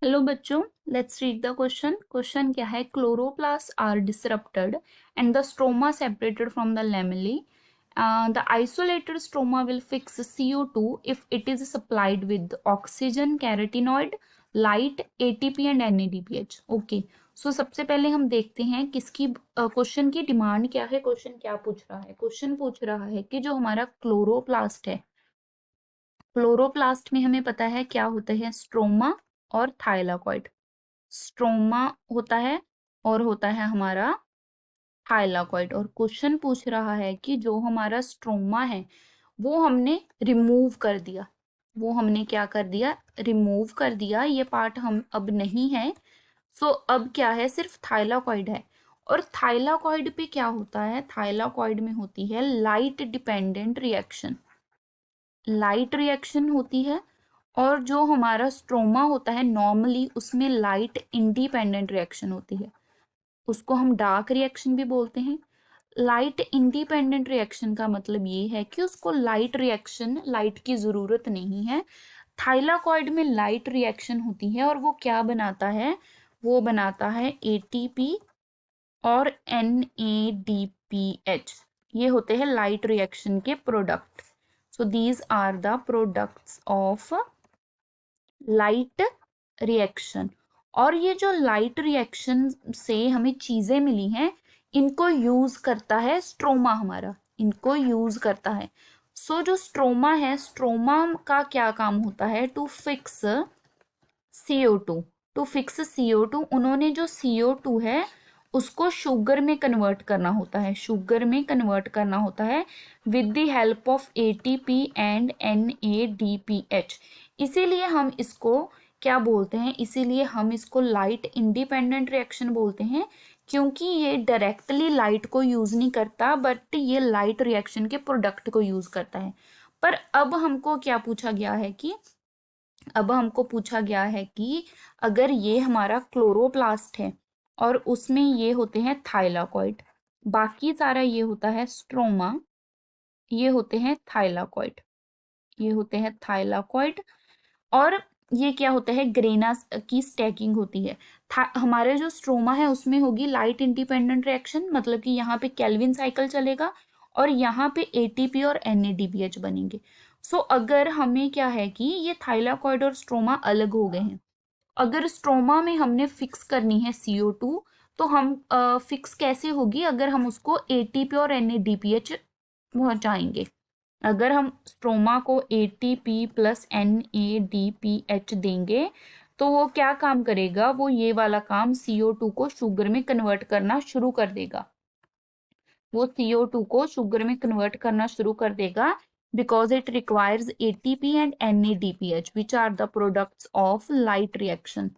Hello बच्चों, let's read the question. Question क्या है? Chloroplast are disrupted and the stroma separated from the lamellae. The isolated stroma will fix CO2 if it is supplied with oxygen, carotenoid, light, ATP and NADPH. Okay, so सबसे पहले हम देखते हैं किसकी question की demand क्या है। Question क्या पूछ रहा है? क्वेश्चन पूछ रहा है कि जो हमारा क्लोरोप्लास्ट है, क्लोरोप्लास्ट में हमें पता है क्या होता है, स्ट्रोमा और थाइलाकॉइड। स्ट्रोमा होता है और होता है हमारा थाइलाकॉइड। और क्वेश्चन पूछ रहा है कि जो हमारा स्ट्रोमा है वो हमने रिमूव कर दिया। वो हमने क्या कर दिया? रिमूव कर दिया। ये पार्ट हम अब नहीं है। सो अब क्या है? सिर्फ थाइलाकॉइड है। और थाइलाकॉइड पे क्या होता है? थाइलाकॉइड में होती है light dependent reaction. Light reaction होती है। और जो हमारा स्ट्रोमा होता है नॉर्मली उसमें लाइट इंडिपेंडेंट रिएक्शन होती है। उसको हम डार्क रिएक्शन भी बोलते हैं। लाइट इंडिपेंडेंट रिएक्शन का मतलब ये है कि उसको लाइट की जरूरत नहीं है। थाइलाकॉइड में लाइट रिएक्शन होती है और वो क्या बनाता है? वो बनाता है एटीपी और NADPH। ये होते हैं लाइट रिएक्शन के product. So these are the products of light reaction. और ये जो लाइट रिएक्शन से हमें चीजें मिली हैं, इनको यूज करता है स्ट्रोमा हमारा। इनको यूज करता है। सो जो स्ट्रोमा है, स्ट्रोमा का क्या काम होता है? To fix CO2। To fix CO2 उन्होंने जो CO2 है उसको शुगर में कन्वर्ट करना होता है। शुगर में कन्वर्ट करना होता है with the help of ATP and NADPH। इसीलिए हम इसको क्या बोलते हैं? इसीलिए हम इसको लाइट इंडिपेंडेंट रिएक्शन बोलते हैं, क्योंकि ये डायरेक्टली लाइट को यूज नहीं करता, बट ये लाइट रिएक्शन के प्रोडक्ट को यूज करता है। पर अब हमको क्या पूछा गया है कि अब हमको पूछा गया है कि अगर ये हमारा क्लोरोप्लास्ट है और उसमें ये होते हैं थाइलाकॉइड, बाकी सारा ये होता है स्ट्रोमा, ये होते हैं थाइलाकॉइड, ये होते हैं थाइलाकॉइड। और ये क्या होता है? ग्रेना की स्टैकिंग होती है। हमारे जो स्ट्रोमा है उसमें होगी लाइट इंडिपेंडेंट रिएक्शन, मतलब कि यहाँ पे केल्विन साइकिल चलेगा और यहाँ पे ATP और NADPH बनेंगे। सो अगर हमें क्या है कि ये थाइलाकॉइड और स्ट्रोमा अलग हो गए हैं, अगर स्ट्रोमा में हमने फिक्स करनी है CO2, तो हम फिक्स कैसे होगी? अगर हम उसको ATP और NADPH पहुंचाएंगे। अगर हम स्ट्रोमा को ATP प्लस NADPH देंगे तो वो क्या काम करेगा? वो ये वाला काम CO2 को शुगर में कन्वर्ट करना शुरू कर देगा। वो CO2 को शुगर में कन्वर्ट करना शुरू कर देगा because it requires ATP and NADPH which are the products of light reaction.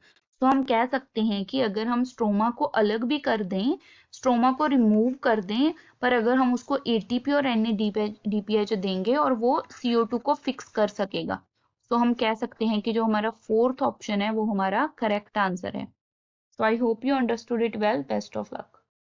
तो हम कह सकते हैं कि अगर हम स्ट्रोमा को अलग भी कर दें, स्ट्रोमा को रिमूव कर दें, पर अगर हम उसको ATP और NADPH देंगे और वो CO2 को फिक्स कर सकेगा, तो हम कह सकते हैं कि जो हमारा फोर्थ ऑप्शन है वो हमारा करेक्ट आंसर है। So I hope you understood it well. Best of luck.